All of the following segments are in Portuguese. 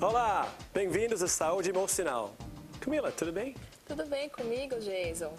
Olá, bem-vindos à Saúde Emocional. Camila, tudo bem? Tudo bem comigo, Jason?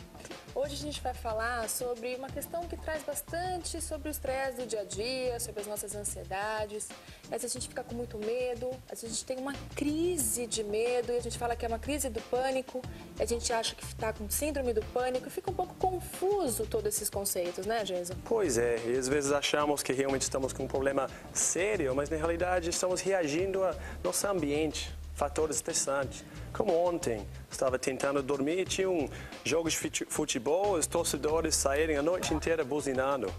Hoje a gente vai falar sobre uma questão que traz bastante sobre o estresse do dia a dia, sobre as nossas ansiedades. Às vezes a gente fica com muito medo, às vezes a gente tem uma crise de medo e a gente fala que é uma crise do pânico, e a gente acha que está com síndrome do pânico e fica um pouco confuso todos esses conceitos, né, Jason? Pois é, e às vezes achamos que realmente estamos com um problema sério, mas na realidade estamos reagindo ao nosso ambiente. Fatores estressantes. Como ontem, estava tentando dormir e tinha um jogo de futebol, os torcedores saírem a noite inteira buzinando.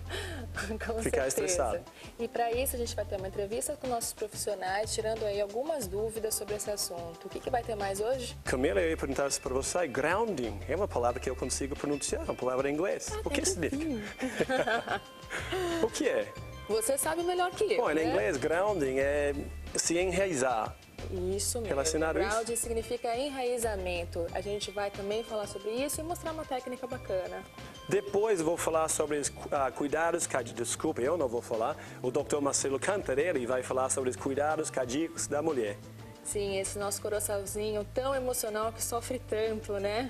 Com Ficar certeza. estressado. E para isso a gente vai ter uma entrevista com nossos profissionais, tirando aí algumas dúvidas sobre esse assunto. O que vai ter mais hoje? Camila, eu ia perguntar para você, grounding é uma palavra que eu consigo pronunciar, uma palavra em inglês. O que significa? O que é? Você sabe melhor que eu, Bom, em né? inglês, grounding é se enraizar. Isso mesmo. Relacionado a isso? Grounding significa enraizamento. A gente vai também falar sobre isso e mostrar uma técnica bacana. Depois eu vou falar sobre os cuidados cardíacos. Desculpa, eu não vou falar. O Dr. Marcelo Cantarelli vai falar sobre os cuidados cardíacos da mulher. Sim, esse nosso coraçãozinho tão emocional que sofre tanto, né?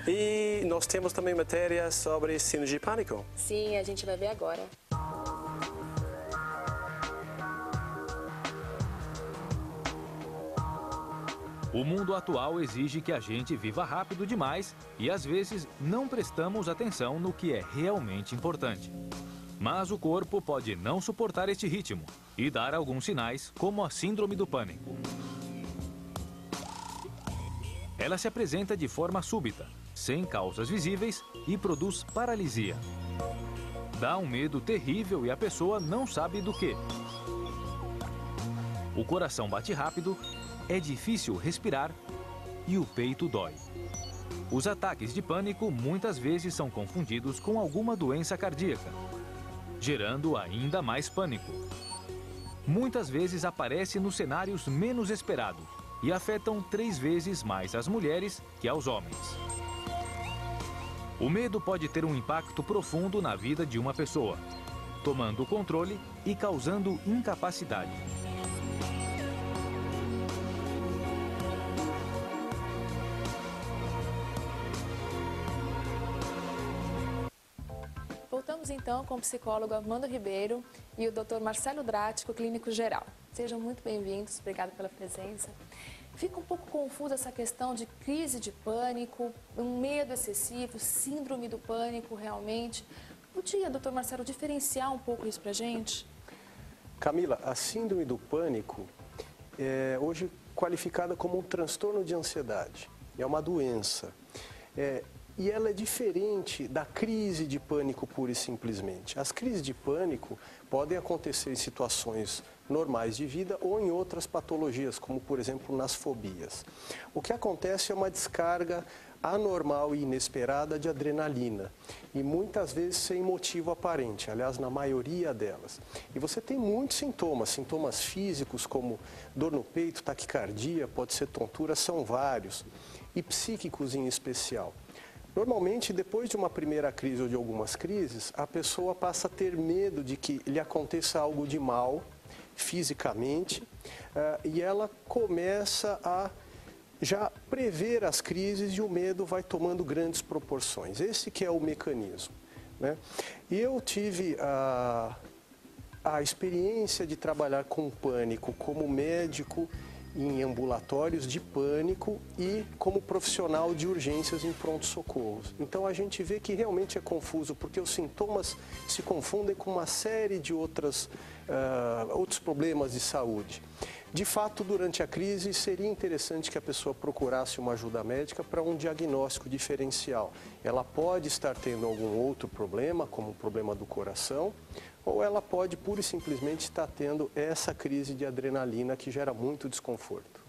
E nós temos também matéria sobre síndrome de pânico. Sim, a gente vai ver agora. O mundo atual exige que a gente viva rápido demais e, às vezes, não prestamos atenção no que é realmente importante. Mas o corpo pode não suportar este ritmo e dar alguns sinais, como a síndrome do pânico. Ela se apresenta de forma súbita, sem causas visíveis e produz paralisia. Dá um medo terrível e a pessoa não sabe do que. O coração bate rápido, é difícil respirar e o peito dói. Os ataques de pânico muitas vezes são confundidos com alguma doença cardíaca, gerando ainda mais pânico. Muitas vezes aparecem nos cenários menos esperados e afetam 3 vezes mais as mulheres que aos homens. O medo pode ter um impacto profundo na vida de uma pessoa, tomando o controle e causando incapacidade. Voltamos então com o psicólogo Armando Ribeiro e o Dr. Marcelo Drático, clínico geral. Sejam muito bem-vindos, obrigada pela presença. Fica um pouco confusa essa questão de crise de pânico, um medo excessivo, síndrome do pânico realmente. Podia, Dr. Marcelo, diferenciar um pouco isso pra gente? Camila, a síndrome do pânico é hoje qualificada como um transtorno de ansiedade. É uma doença. E ela é diferente da crise de pânico pura e simplesmente. As crises de pânico podem acontecer em situações normais de vida ou em outras patologias, como por exemplo nas fobias. O que acontece é uma descarga anormal e inesperada de adrenalina e muitas vezes sem motivo aparente, aliás, na maioria delas. E você tem muitos sintomas físicos como dor no peito, taquicardia, pode ser tontura, são vários, e psíquicos em especial. Normalmente, depois de uma primeira crise ou de algumas crises, a pessoa passa a ter medo de que lhe aconteça algo de mal, fisicamente, e ela começa a já prever as crises e o medo vai tomando grandes proporções. Esse que é o mecanismo, né? E eu tive a experiência de trabalhar com pânico como médico em ambulatórios de pânico e como profissional de urgências em pronto-socorros. Então a gente vê que realmente é confuso, porque os sintomas se confundem com uma série de outros problemas de saúde. De fato, durante a crise, seria interessante que a pessoa procurasse uma ajuda médica para um diagnóstico diferencial. Ela pode estar tendo algum outro problema, como o problema do coração, ou ela pode pura e simplesmente estar tendo essa crise de adrenalina que gera muito desconforto.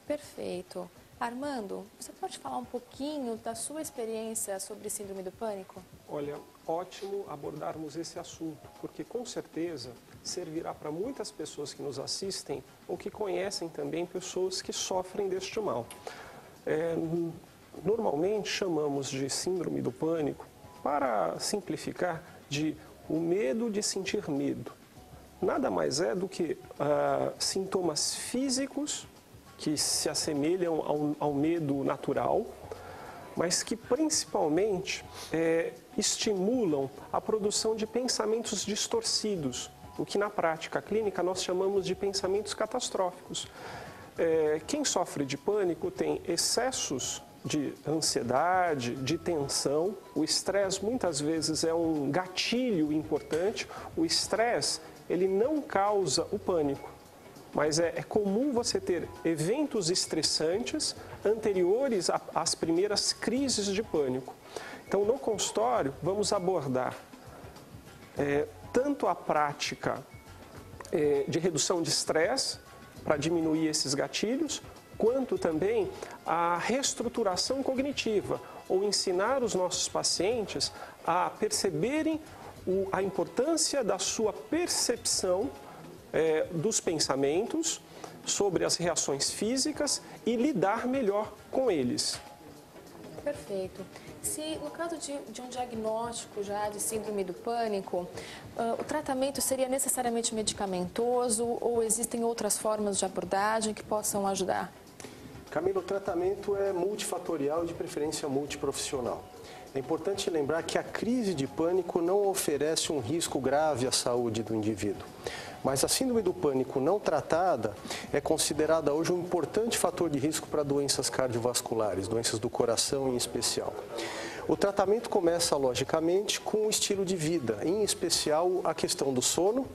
Perfeito. Armando, você pode falar um pouquinho da sua experiência sobre síndrome do pânico? Olha, ótimo abordarmos esse assunto, porque com certeza servirá para muitas pessoas que nos assistem ou que conhecem também pessoas que sofrem deste mal. Normalmente chamamos de síndrome do pânico, para simplificar, de o medo de sentir medo. nada mais é do que sintomas físicos que se assemelham ao medo natural, mas que principalmente estimulam a produção de pensamentos distorcidos, o que na prática clínica nós chamamos de pensamentos catastróficos. Quem sofre de pânico tem excessos de ansiedade, de tensão. O estresse muitas vezes é um gatilho importante. O estresse, ele não causa o pânico, mas é comum você ter eventos estressantes anteriores às primeiras crises de pânico. Então, no consultório, vamos abordar tanto a prática de redução de estresse, para diminuir esses gatilhos, quanto também a reestruturação cognitiva, ou ensinar os nossos pacientes a perceberem a importância da sua percepção dos pensamentos sobre as reações físicas e lidar melhor com eles. Perfeito. Se no caso de um diagnóstico já de síndrome do pânico, o tratamento seria necessariamente medicamentoso ou existem outras formas de abordagem que possam ajudar? Camila, o tratamento é multifatorial e de preferência multiprofissional. É importante lembrar que a crise de pânico não oferece um risco grave à saúde do indivíduo. Mas a síndrome do pânico não tratada é considerada hoje um importante fator de risco para doenças cardiovasculares, doenças do coração em especial. O tratamento começa, logicamente, com o estilo de vida, em especial a questão do sono,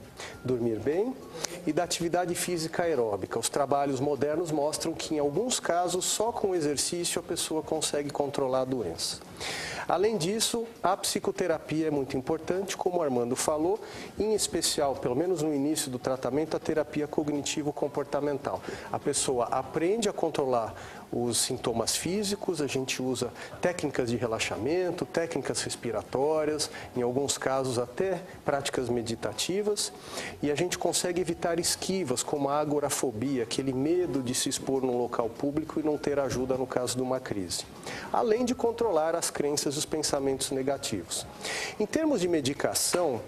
dormir bem, e da atividade física aeróbica. Os trabalhos modernos mostram que, em alguns casos, só com o exercício a pessoa consegue controlar a doença. Além disso, a psicoterapia é muito importante, como o Armando falou, em especial, pelo menos no início do tratamento, a terapia cognitivo-comportamental. A pessoa aprende a controlar os sintomas físicos, a gente usa técnicas de relaxamento, técnicas respiratórias, em alguns casos até práticas meditativas, e a gente consegue evitar esquivas, como a agorafobia, aquele medo de se expor num local público e não ter ajuda no caso de uma crise. Além de controlar as crenças e os pensamentos negativos. Em termos de medicação,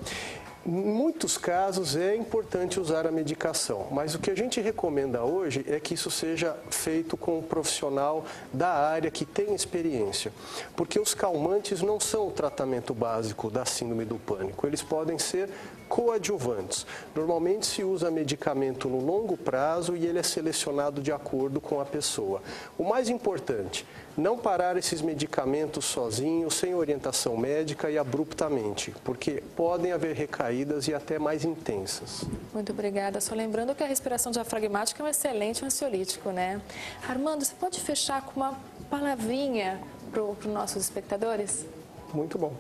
em muitos casos é importante usar a medicação, mas o que a gente recomenda hoje é que isso seja feito com um profissional da área que tem experiência, porque os calmantes não são o tratamento básico da síndrome do pânico, eles podem ser coadjuvantes. Normalmente se usa medicamento no longo prazo e ele é selecionado de acordo com a pessoa. O mais importante, não parar esses medicamentos sozinhos, sem orientação médica e abruptamente, porque podem haver recaídas e até mais intensas. Muito obrigada. Só lembrando que a respiração diafragmática é um excelente ansiolítico, né? Armando, você pode fechar com uma palavrinha para os nossos espectadores? Muito bom.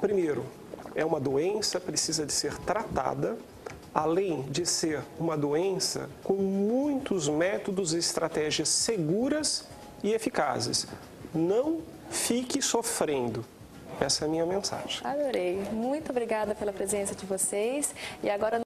Primeiro, é uma doença, precisa de ser tratada, além de ser uma doença com muitos métodos e estratégias seguras e eficazes. Não fique sofrendo. Essa é a minha mensagem. Adorei. Muito obrigada pela presença de vocês. E agora